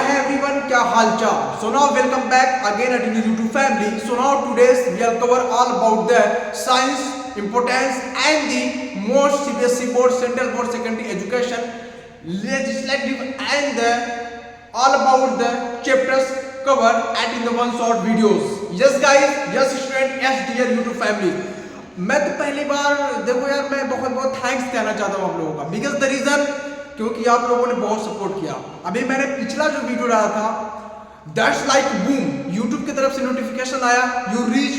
है एवरीवन, क्या हालचाल। So now welcome back again at YouTube family. So now today's we'll cover all about the science importance and the most CBSE board, Central Board Secondary Education, legislative and the all about the chapters covered at in the one short videos. Yes guys, yes student, yes dear YouTube family. मैं तो पहली बार देखो यार, मैं बहुत बहुत thanks कहना चाहता हूँ आप लोगों का, बिकॉज द रीजन क्योंकि आप लोगों ने बहुत सपोर्ट किया। अभी मैंने पिछला जो वीडियो डाला था दैट्स लाइक बूम, यूट्यूब की तरफ से नोटिफिकेशन आया, you reach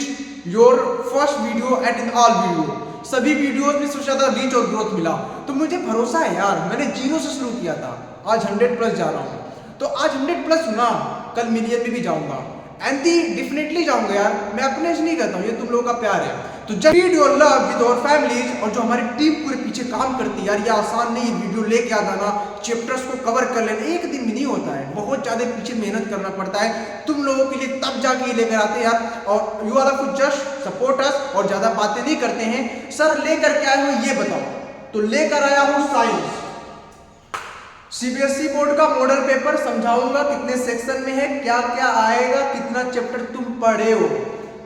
your first video at in all video, सभी वीडियोस में सबसे ज्यादा रीच और ग्रोथ मिला। तो मुझे भरोसा है यार, मैंने 0 से शुरू किया था, आज 100 प्लस जा रहा हूँ। तो आज 100 प्लस हुआ, कल मिलियन में भी जाऊंगा एंड डेफिनेटली जाऊंगा यार। मैं अपने से नहीं कहता हूँ, ये तुम लोगों का प्यार है। तो जब video love with our families और जो हमारी टीम पूरे पीछे काम करती है यार, ये आसान नहीं है वीडियो लेके आ जाना, चैप्टर्स को कवर कर लेना एक दिन में नहीं होता है, बहुत ज्यादा पीछे मेहनत करना पड़ता है तुम लोगों के लिए, तब जाके ये लेकर आते हैं यार। और यू आर कुछ जस्ट सपोर्ट अस और ज्यादा बातें नहीं करते हैं। सर लेकर के आए हो ये बताओ, तो लेकर आया हूँ साइंस सीबीएसई बोर्ड का मॉडल पेपर, समझाऊंगा कितने सेक्शन में है, क्या क्या आएगा, कितना चैप्टर तुम पढ़े हो,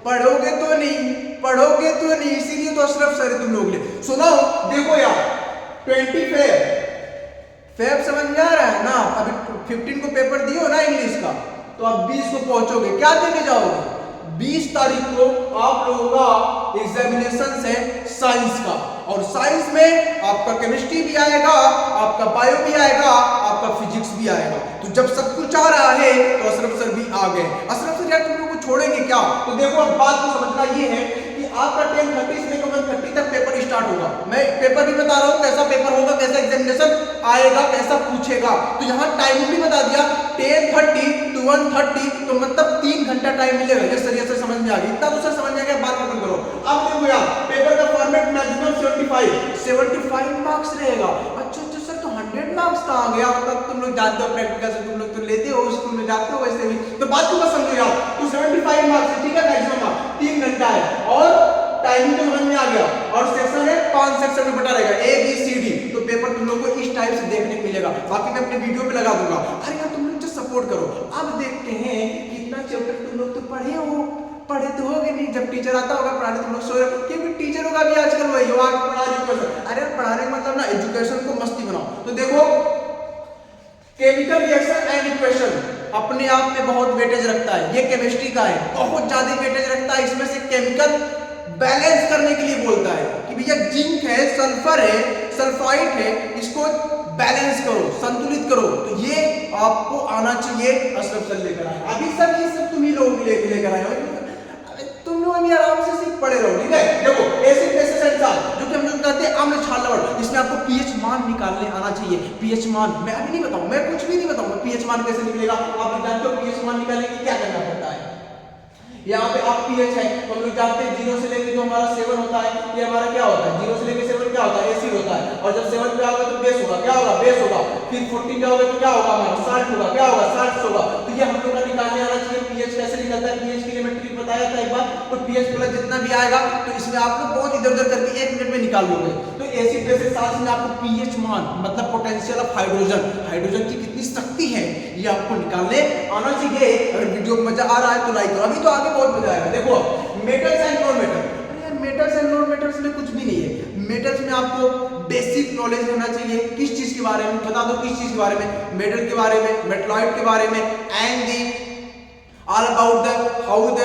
पढ़ोगे तो नहीं, इसीलिए तो अशरफ सर है तुम लोग लिए। सुनो देखो यार, 20 फेब समझ में आ रहा है ना, अभी 15 को पेपर दियो ना इंग्लिश का, तो अब 20 को पहुंचोगे, क्या देने जाओगे? 20 तारीख को आप लोगों का एग्जामिनेशन है साइंस का, और साइंस में आपका केमिस्ट्री भी आएगा, आपका बायो भी आएगा, आपका फिजिक्स भी आएगा। तो जब सब कुछ आ रहा है तो अशरफ सर भी आ गए। अशरफ सर यार तुम लोग को छोड़ेंगे क्या? तो देखो अब बात को समझना ये है कि आपका 10:30 से लेकर 1:30 तक पेपर स्टार्ट होगा। मैं पेपर भी बता रहा हूँ, कैसा पेपर होगा, कैसा एग्जामिनेशन आएगा, कैसा पूछेगा। तो यहाँ टाइम भी बता दिया 10:30 to 1:30, तो मतलब 3 घंटा टाइम मिलेगा। ये सर समझ में आ गया, इतना तो सर समझ में आ गया, बात खत्म करो। अब देखो यार, पेपर का फॉर्मेट मैक्सिमम 75 मार्क्स रहेगा। अच्छा सर, तो 100 मार्क्स कहाँ गया? मतलब तुम लोग जानते हो प्रैक्टिकल से, तुम लोग तो लेते हो, स्कूल में जाते हो वैसे भी, तो बात को बस समझो यार। तो 75 मार्क्स है, ठीक है, मैक्सिमम मार्क्स 3 घंटा है, और टाइमिंग तो समझ में आ गया, और सेक्शन है 5 सेक्शन में बटा रहेगा, A B C D। तो पेपर तुम लोग को इस टाइप से देखने को मिलेगा, बाकी मैं अपने वीडियो पे लगा दूंगा। अरे यार तुम लोग जो सपोर्ट करो। अब देखते हैं कितना चैप्टर तुम लोग तो पढ़े तो होगे नहीं, जब टीचर आता होगा पढ़ाने तुम लोग सो रहे हो, क्योंकि टीचरों का भी आजकल वही हो, आगे पढ़ा एजुकेशन। अरे पढ़ाने का मतलब ना एजुकेशन को मस्ती बनाओ। तो देखो, केमिकल रिएक्शन एंड इक्वेशन अपने आप में बहुत वेटेज रखता है, ये केमिस्ट्री का है, बहुत ज्यादा वेटेज रखता है। इसमें से केमिकल बैलेंस करने के लिए बोलता है कि भैया जिंक है, सल्फर है, सल्फाइड है, इसको बैलेंस करो, संतुलित करो। तो ये आपको आना चाहिए, अशरफ सर लेकर आए। अभी सर ये सब तुम ही लोग लेकर आए हो, तुम लोग अभी आराम से सिर्फ पढ़े रहो, ठीक है। देखो एसिड बेसिस एंड सॉल्ट, जो कि हम लोग कहते हैं अम्ल क्षार लवण, इसमें आपको पीएच मान निकालने आना चाहिए। पीएच मान मैं अभी नहीं बताऊं, मैं कुछ भी नहीं बताऊंगा पीएच मान कैसे निकलेगा। आप लोग जानते हो पीएच मान निकालने के लिए क्या करना पड़ता है। यहाँ पे आप पीएच है, तो हम लोग जानते हैं 0 से लेकर जो हमारा 7 होता है, ये हमारा क्या होता है, 0 से लेकर 7 क्या होता है, एसिड होता है। और जब 7 पे आओगे तो बेस होगा, क्या होगा, बेस होगा। फिर 14 जाओगे तो क्या होगा, हमारा साल्ट होगा, क्या होगा, साल्ट होगा। तो ये हम लोग का निकालने आना चाहिए। पीएच कैसे निकलता है, पीएच के लिए मैं ट्रिक बताया था एक बार। तो पीएच प्लस जितना भी आएगा, तो इसमें आप लोग बहुत इधर-उधर करके 1 मिनट में निकाल लोगे। तो एसिड बेसिस साल्ट में आपको पीएच मान मतलब पोटेंशियल ऑफ हाइड्रोजन की कितनी शक्ति है, ये आपको निकालने आना चाहिए। अगर वीडियो में मजा आ रहा है तो लाइक करो, अभी तो आगे बहुत मजा आएगा। देखो मेटल्स एंड नॉन मेटल, अरे यार मेटल्स एंड नॉन मेटल्स में कुछ भी नहीं है। मेटल्स में आपको बेसिक नॉलेज होना चाहिए, किस चीज के बारे में बता दो, किस चीज के बारे में, मेटल के बारे में, मेटलॉइड के बारे में, and the all about the how the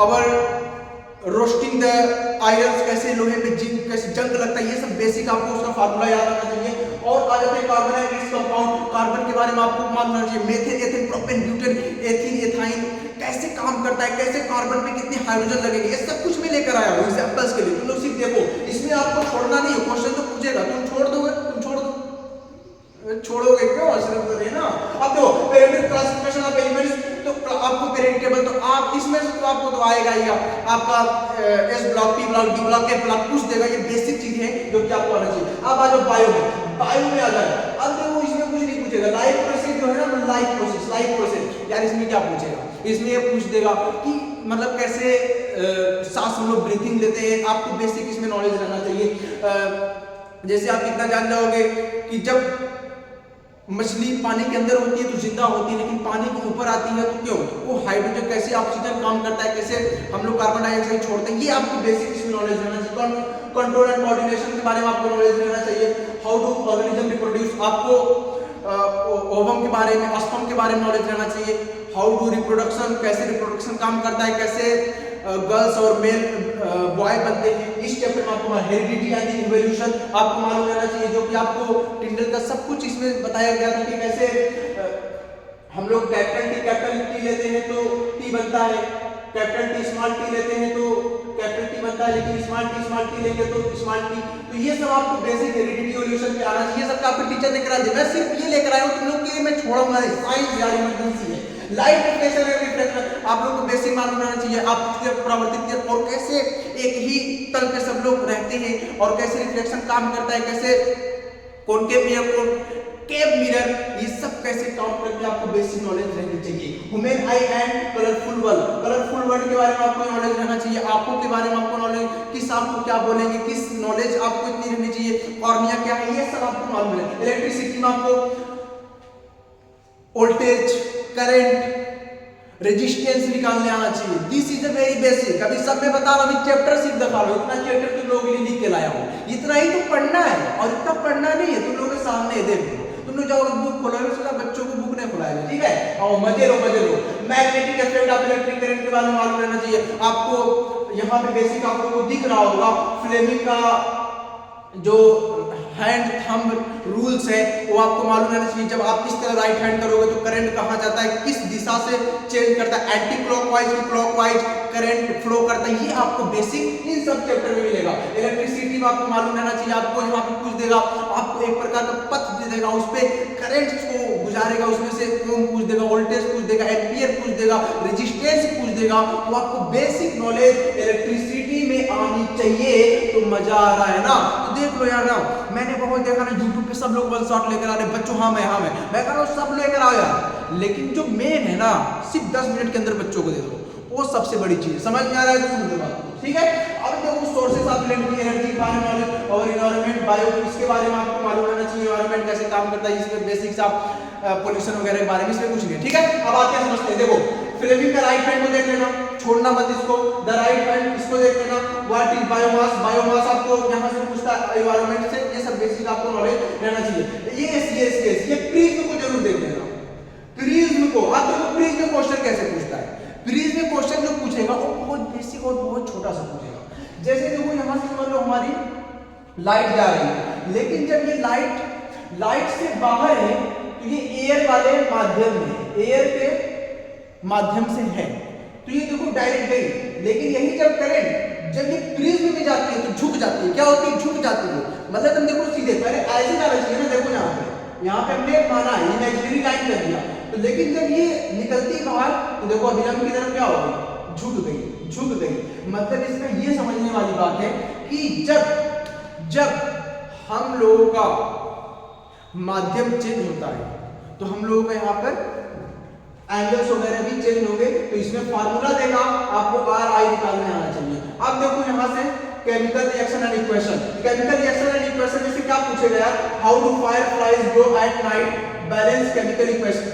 our roasting the irons, कैसे लोहे पे जिंक कैसे जंग लगता है, ये सब बेसिक आपको उसका फार्मूला याद रखना चाहिए। और आ जाते हैं कार्बन कंपाउंड, कार्बन के बारे में आपको मालूम होना चाहिए। Methane, ethane, propane, butane, ethene, ethyne कैसे काम करता है, कैसे कार्बन पे कितनी हाइड्रोजन लगेगी, ये सब कुछ मैं लेकर आया हूँ एग्जांपल्स के लिए। तुम लोग सिर्फ देखो, इसमें आपको छोड़ना नहीं है, क्वेश्चन तो पूछेगा, तुम छोड़ दोगे, छोड़ोगे क्यों, सिर्फ तो ना। अब देखो पीरियोडिक क्लासिफिकेशन ऑफ एलिमेंट्स, तो आपको पीरियोडिक टेबल तो आप इसमें से तो आपको तो आएगा ही, आपका S block, P block, D block, A block पूछ देगा, ये बेसिक चीज है जो कि आपको आना चाहिए। अब आ जाओ बायो में आ जाए। अब देखो इसमें कुछ नहीं पूछेगा, लाइफ प्रोसेस जो है ना, लाइफ प्रोसेस यार, इसमें क्या पूछेगा, इसमें ये पूछ देगा कि मतलब कैसे सांस हम लोग ब्रीथिंग लेते हैं, आपको बेसिक इसमें नॉलेज रहना चाहिए। जैसे आप कितना जान जाओगे कि जब मछली पानी के अंदर होती है तो जिंदा होती है, लेकिन पानी के ऊपर आती है तो क्यों? तो वो हाइड्रोजन कैसे ऑक्सीजन काम करता है, कैसे हम लोग कार्बन डाइऑक्साइड छोड़ते हैं, ये आपको बेसिक इसमें नॉलेज रहना चाहिए। कंट्रोल एंड कोऑर्डिनेशन के बारे में आपको नॉलेज रहना चाहिए। हाउ डू ऑर्गेनिज्म रिप्रोड्यूस, आपको ओवम के बारे में, ऑस्पर्म के बारे में नॉलेज रहना चाहिए। हाउ डू रिप्रोडक्शन, कैसे रिप्रोडक्शन काम करता है, कैसे गर्ल्स और मेल बॉय बनते हैं। इस चैप्टर में आपको हेरिडिटी एंड इवोल्यूशन आपको मालूम रहना चाहिए, जो कि आपको टिंडल का सब कुछ इसमें बताया गया था कि कैसे हम लोग कैपिटल टी लेते हैं तो टी बनता है, कैपिटल टी स्मॉल टी लेते हैं तो कैपिटल टी बनता है, लेकिन स्मॉल टी लेंगे तो स्मॉल टी। तो ये सब आपको बेसिक हेरिडिटी इवोल्यूशन पे आना चाहिए, सब आपको टीचर ने करा दिया। मैं सिर्फ ये लेकर आया हूं तुम लोग के लिए, मैं छोड़ूंगा नहीं। साइंस यार इमरजेंसी है। लाइट रिफ्लेक्शन है, रिफ्लेक्शन आप लोगों को बेसिक मालूम रहना चाहिए। आप परावर्तित और कैसे एक ही तल पे सब लोग रहते हैं और कैसे रिफ्लेक्शन काम करता है, कैसे कॉनकेव मिरर, केव मिरर, ये सब कैसे काम करते हैं, आपको बेसिक नॉलेज रहनी चाहिए। Human I and colourful world के बारे में आपको नॉलेज रहना चाहिए। आंखों के बारे में आपको नॉलेज, किस आंख को क्या बोलेंगे, किस नॉलेज आपको इतनी रहनी चाहिए। कॉर्निया क्या है, ये सब आपको मालूम है। इलेक्ट्रिसिटी में आपको वोल्टेज, करंट, रेजिस्टेंस निकालने आना चाहिए। This is a very basic. अभी सब मैं बता रहा हूं, चैप्टर सिर्फ दिखा रहा हूं, इतना चैप्टर तुम लोगों के लिए लिख के लाया हूं। इतना ही तो पढ़ना है और इतना पढ़ना नहीं है, तुम लोगों के सामने देखो। तुम लोग जाओगे बुक खोलोगे, सोचा बच्चों को बुक नहीं खोलाएगा, ठीक है? और मजे लो मजे लो। Magnetic effect of electric current के बारे में मालूम रहना चाहिए आपको। यहाँ पे बेसिक आप लोगों को दिख रहा होगा, फ्लेमिंग का जो हैंड थंब रूल्स है वो आपको मालूम रहना चाहिए। जब आप इस तरह राइट हैंड करोगे तो करंट कहाँ जाता है, किस दिशा से चेंज करता है, एंटी क्लॉकवाइज की क्लॉकवाइज करंट फ्लो करता है, ये आपको बेसिक इन सब चैप्टर में मिलेगा। इलेक्ट्रिसिटी में आपको मालूम रहना चाहिए। आपको यहाँ पे पूछ देगा, आपको एक प्रकार का पथ दे देगा, उस पे करंट को गुजारेगा, उसमें से ओम पूछ देगा, वोल्टेज पूछ देगा, एम्पियर पूछ देगा, रेजिस्टेंस पूछ देगा। तो आपको बेसिक नॉलेज इलेक्ट्रिसिटी में आनी चाहिए। तो मजा आ रहा है ना? तो देख लो यार ना, मैंने बहुत देखा ना यूट्यूब पे सब लोग वन शॉट लेकर आ रहे बच्चों, हाँ मैं कह रहा हूँ सब लेकर आओ यार, लेकिन जो मेन है ना सिर्फ 10 मिनट के अंदर बच्चों को दे दो, वो सबसे बड़ी चीज। समझ में आ रहा है तो सुन लो, ठीक है? अब देखो सोर्सेस ऑफ इलेक्ट्रिक एनर्जी के बारे में नॉलेज और एनवायरनमेंट बायो, इसके बारे में आपको मालूम रहना चाहिए। एनवायरनमेंट कैसे काम करता है, इसमें बेसिक्स ऑफ पोल्यूशन वगैरह के बारे में, इसमें कुछ नहीं, ठीक है? अब आते हैं समझते हैं। देखो फ्लेमिंग का राइट हैंड को देख लेना, छोड़ना मत इसको। द राइट हैंड इसको देख लेना। व्हाट इज बायोमास, बायोमास आपको यहां से पूछता है एनवायरनमेंट से, ये सब बेसिक आपको नॉलेज रहना चाहिए। ये प्रिज्म को जरूर देख लेना। प्रिज्म को आप देखो, प्रिज्म क्वेश्चन कैसे पूछता है। प्रिज्म क्वेश्चन जो पूछेगा वो बहुत बेसिक और बहुत छोटा सा पूछेगा। जैसे देखो यहां से मान लो हमारी लाइट जा रही है, लेकिन जब ये लाइट से बाहर है तो ये एयर वाले माध्यम में, एयर के माध्यम से है, तो ये देखो डायरेक्ट गई। लेकिन यही जब करंट जब ये प्रिज्म में जाती है तो झुक जाती है। क्या होती है? झुक जाती है। मतलब तुम देखो सीधे पहले ऐसे जाना चाहिए ना, देखो यहाँ पे हमने माना इमेजिनरी लाइन कर दिया, तो लेकिन जब ये निकलती बाहर तो देखो अभिलंब की तरफ क्या होगी? झुक गई। मतलब इसमें ये समझने वाली बात है कि जब हम लोगों का माध्यम चेंज होता है तो हम लोगों का यहाँ पर एंगल्स वगैरह भी चेंज होंगे। तो इसमें फार्मूला देगा आपको, RI निकालने आना चाहिए। अब देखो यहाँ से chemical reaction and equation. Chemical reaction and equation जैसे क्या पूछेगा यार, how do fire flies grow at night, balance chemical equation,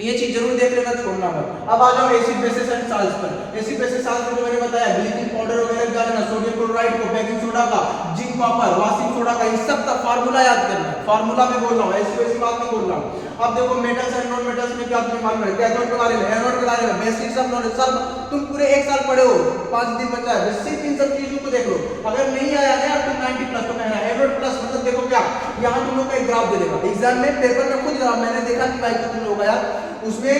ये चीज जरूर देख लेना, छोड़ना मत। अब आ जाओ एसिड बेसिस एंड साल्ट्स पर। एसिड बेसिस साल्ट्स जो मैंने बताया, ब्लीचिंग पाउडर वगैरह डालना, सोडियम क्लोराइड को, बेकिंग सोडा का, जिंक कॉपर, वाशिंग सोडा का, इन सब का फार्मूला याद करना है। फार्मूला में बोल रहा हूं, ऐसी बात नहीं बोल रहा हूं। अब देखो मेटल्स एंड नॉन मेटल्स में क्या तुम्हें मालूम है, कैथोड के बारे में, एनोड के बारे में, बेसिक सब नॉलेज सब तुम पूरे 1 साल पढ़े हो, 5 दिन बचा है, सिर्फ इन सब चीजों को देख लो। अगर नहीं आया ना तुम 90 प्लस तो कहना है। एनोड प्लस मतलब देखो क्या, यहाँ तुम लोग का एक ग्राफ दे देगा एग्जाम में, पेपर में खुद ग्राफ मैंने देखा कि भाई तुम लोग यार उसमें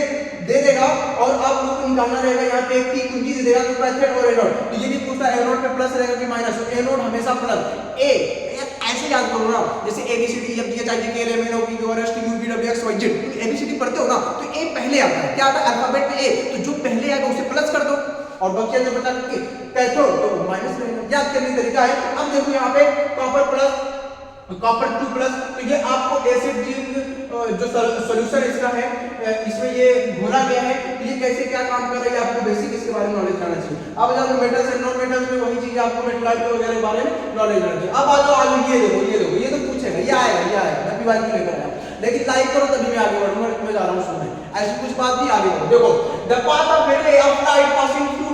दे देगा और आप लोग को निकालना रहेगा। यहाँ पे एक की कुंजी दे देगा, तो कैथोड और एनोड, तो ये भी पूछता है एनोड पे प्लस रहेगा कि माइनस, तो एनोड हमेशा प्लस। ए ऐसे याद करो ना, जैसे ABCDEFGHIJKLMNOP QRSTUVWXYZ, ABCD पढ़ते हो ना, तो ए पहले आता है। क्या आता है? अल्फाबेट में ए, तो जो पहले आएगा उसे प्लस कर दो और बच्चे जो बचा कैथोड तो माइनस रहेगा। याद करने का तरीका है। अब देखो यहाँ पे कॉपर प्लस, कॉपर 2 प्लस, तो ये आपको एसिड जिंक जो सॉल्यूशन इसका है, इसमें ये घोला गया है, तो ये कैसे क्या काम कर रहा है आपको बेसिक इसके बारे में नॉलेज रहना चाहिए। अब आ जाओ मेटल्स एंड नॉन मेटल्स में, वही चीज आपको मेटलाइट वगैरह के बारे में नॉलेज रहना चाहिए। अब आ जाओ ये देखो ये तो पूछेगा, ये आएगा मैं भी बात लेकर आया। लेकिन लाइक करो तभी मैं आगे बढ़ूंगा, मैं जा रहा हूँ सुनने, ऐसी कुछ बात नहीं, आगे बढ़ो। देखो the path of ray of light passing through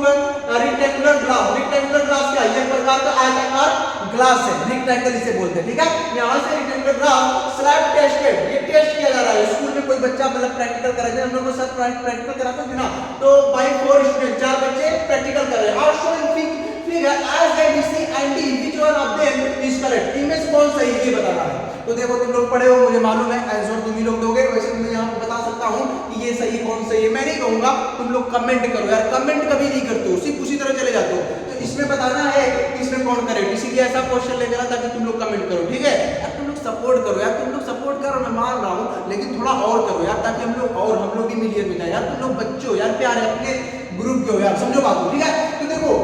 rectangular glass, rectangular glass क्या है, एक प्रकार का आयताकार ग्लास है, रेक्टेंगल इसे बोलते हैं, ठीक है। यहाँ से रेक्टेंगुलर ग्लास स्लैब टेस्टेड, ये टेस्ट किया जा रहा है, स्कूल में कोई बच्चा मतलब प्रैक्टिकल कराते हैं, हम लोग को सर प्रैक्टिकल कराते थे ना, तो बाय 4 स्टूडेंट, 4 बच्चे प्रैक्टिकल कर रहे हैं, और showing figure as A B C and D which one of them is correct, इनमें से कौन सही है ये बता रहा है। तो देखो तुम लोग पढ़े हो, मुझे मालूम है आंसर तुम ही लोग दोगे, वैसे मैं यहाँ पे बता सकता हूँ कि ये सही कौन सही है, मैं नहीं कहूंगा, तुम लोग कमेंट करो यार, कमेंट कभी नहीं करते हो, सिर्फ उसी तरह चले जाते हो, तो इसमें बताना है कि इसमें कौन करेक्ट, इसीलिए ऐसा क्वेश्चन लेकर आया ताकि तुम लोग कमेंट करो, ठीक है यार, तुम लोग सपोर्ट करो यार, तुम लोग सपोर्ट करो, मैं मान रहा हूँ, लेकिन थोड़ा और करो यार, ताकि हम लोग भी मिलियन में जाए यार, तुम लोग बच्चे हो यार, प्यारे अपने ग्रुप के हो यार, समझो बात को, ठीक है। तो देखो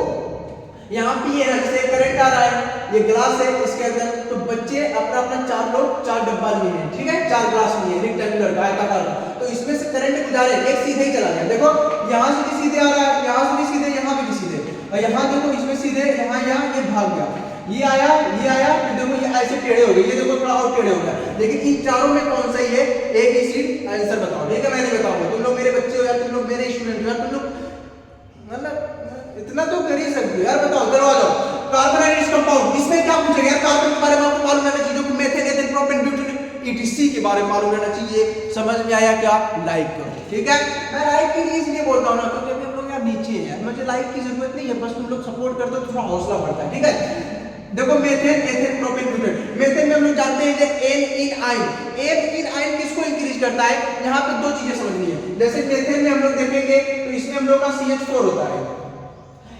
यहाँ पे ये जैसे करंट आ रहा है, ये ग्लास है इसके अंदर, तो बच्चे अपना अपना 4 लोग 4 डब्बा लिए हैं, ठीक है, 4 ग्लास लिए रेक्टेंगुलर का आयताकार, तो इसमें से करंट गुजारे, एक सीधे ही चला गया, देखो यहाँ से भी सीधे आ रहा है, यहाँ से भी सीधे, यहाँ पे भी सीधे, और यहाँ देखो इसमें सीधे, यहाँ ये भाग गया, ये आया, फिर देखो ये ऐसे टेढ़े हो गए, ये देखो थोड़ा और टेढ़े हो गया, लेकिन इन चारों में कौन सही है, ए बी सी आंसर बताओ, ठीक है, मैं नहीं बताऊंगा, तुम लोग मेरे बच्चे हो यार, तुम लोग मेरे स्टूडेंट हो यार, तुम लोग मतलब इतना तो कर ही सकते हो यार, बताओ, चलो आ जाओ। कार्बन एंड इट्स कंपाउंड, इसमें क्या पूछेगा यार, कार्बन के बारे में आपको मालूम रहना चाहिए, methane, ethane, propane, butane, etc के बारे में मालूम रहना चाहिए, समझ में आया क्या, लाइक करो, ठीक है। मैं लाइक के लिए इसलिए बोलता हूं ना, क्योंकि अभी हम लोग यार नीचे हैं यार, मुझे लाइक की जरूरत नहीं है, बस तुम लोग सपोर्ट करते हो तो थोड़ा हौसला बढ़ता है, ठीक है। देखो methane, ethane, propane, butane, methane में हम लोग जानते हैं कि N in ion, N in ion किसको इंक्रीज करता है, यहाँ पे 2 चीजें समझनी है, जैसे मीथेन में हम लोग देखेंगे तो इसमें हम लोग का CH4 होता है,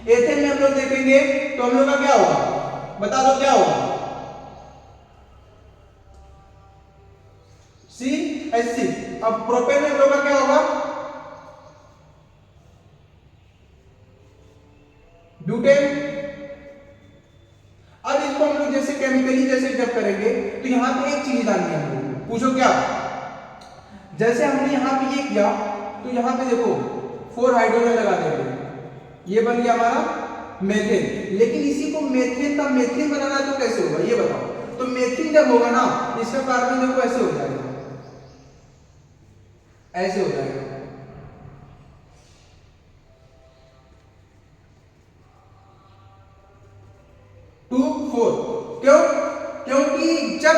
एथेन में हम लोग देखेंगे तो हम लोग का क्या होगा, बता दो क्या होगा, CH3, अब प्रोपेन में हम लोग का क्या होगा, ब्यूटेन। अब इसको हम लोग जैसे केमिकली जैसे जब करेंगे तो यहां पे एक चीज जाननी है हम लोग, पूछो क्या, जैसे हमने यहां पे ये किया तो यहां पे देखो 4 हाइड्रोजन लगा देंगे, ये बन गया हमारा मेथेन, लेकिन इसी को मेथेन का मेथेन बनाना है तो कैसे होगा ये बताओ, तो मेथेन जब होगा ना, इसका कार्बन देखो ऐसे हो जाएगा, ऐसे हो जाएगा, क्योंकि जब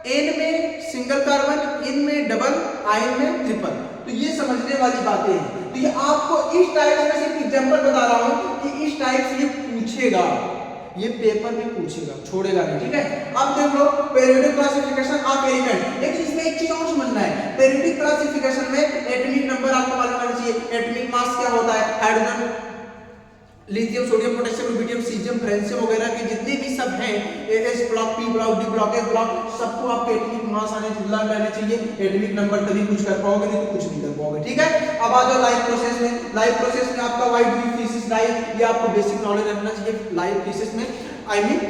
N में सिंगल कार्बन, N में डबल, आयन में ट्रिपल, तो ये समझने वाली बातें हैं, तो ये आपको इस टाइप में सिर्फ एग्जांपल बता रहा हूं कि इस टाइप से ये पूछेगा, ये पेपर में पूछेगा, छोड़ेगा नहीं, ठीक है। अब देख लो पीरियोडिक क्लासिफिकेशन ऑफ एलिमेंट, लेकिन इसमें एक चीज और समझना है, पीरियोडिक क्लासिफिकेशन में एटॉमिक नंबर आपको मालूम होना चाहिए, एटॉमिक मास क्या होता है, hydrogen, lithium, sodium, potassium, rubidium, caesium, francium वगैरह के जितने भी सब हैं, S block, P block, D block, S block, सबको आपको एटॉमिक मास आने चाहिए, एटॉमिक नंबर तभी कुछ कर पाओगे, नहीं तो कुछ नहीं कर पाओगे, ठीक है। अब आ जाओ लाइव प्रोसेस में, लाइव प्रोसेस में आपका वाई डू फिजिक्स लाइव, ये आपको बेसिक नॉलेज रखना चाहिए लाइव फिजिक्स में, आई मीन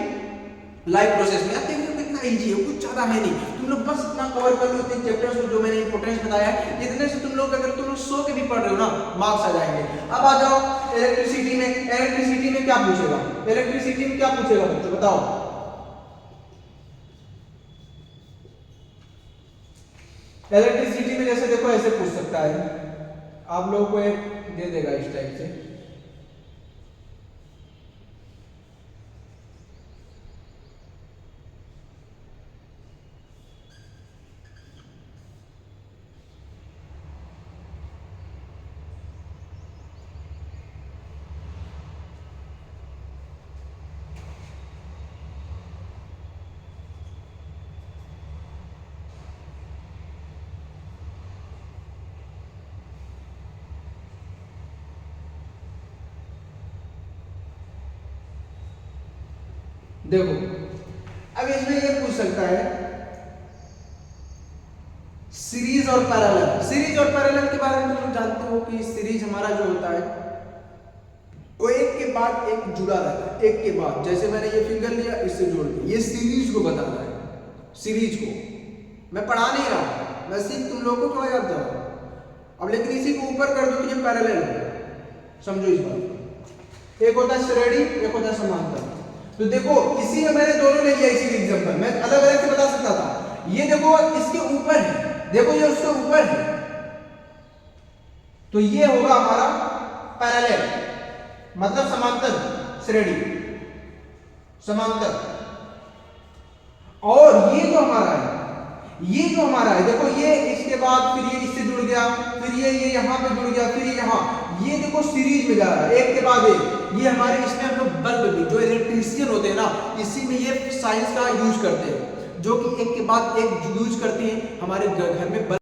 लाइव प्रोसेस में। देखिए कितना इजी है, कुछ ज्यादा है नहीं, तुम लोग बस इतना कवर कर लो, इतने चैप्टर्स को जो मैंने इंपॉर्टेंस बताया है, इतने से तुम लोग अगर तुम लोग 100 के भी पढ़ रहे हो ना, मार्क्स आ जाएंगे। अब आ जाओ इलेक्ट्रिसिटी में, इलेक्ट्रिसिटी में क्या पूछेगा, इलेक्ट्रिसिटी में क्या पूछेगा बच्चों बताओ, इलेक्ट्रिसिटी में जैसे देखो ऐसे पूछ सकता है, आप लोगों को एक दे देगा इस टाइप से, देखो अब इसमें ये पूछ सकता है सीरीज और पैरेलल। सीरीज और पैरेलल के बारे में तुम जानते हो कि सीरीज हमारा जो होता है वो एक के बाद एक जुड़ा रहता है, एक के बाद, जैसे मैंने ये फिंगर लिया इससे जोड़ दिया, ये सीरीज को बताता है, सीरीज को मैं पढ़ा नहीं रहा हूं, मैं सिर्फ तुम लोगों को थोड़ा याद दिला रहा हूं। अब लेकिन इसी को ऊपर कर दो तो ये पैरेलल है, समझो इस बात। एक होता है श्रेणी, एक होता है समांतर। तो देखो इसी में मैंने दोनों ले लिया, इसी एग्जांपल मैं अलग अलग से बता सकता था। ये देखो इसके ऊपर देखो ये उससे ऊपर है, तो ये होगा हमारा पैरेलल, मतलब समांतर श्रेणी, समांतर। और ये जो हमारा है, ये जो हमारा है, देखो ये इसके बाद फिर ये इससे जुड़ गया, फिर ये यहां पे जुड़ गया, फिर ये यहां, ये देखो सीरीज में जा रहा है एक के बाद एक। ये हमारे इसमें हम लोग बल्ब भी, जो इलेक्ट्रीशियन होते हैं ना, इसी में ये साइंस का यूज करते हैं, जो कि एक के बाद एक यूज करते हैं हमारे घर में बल्ब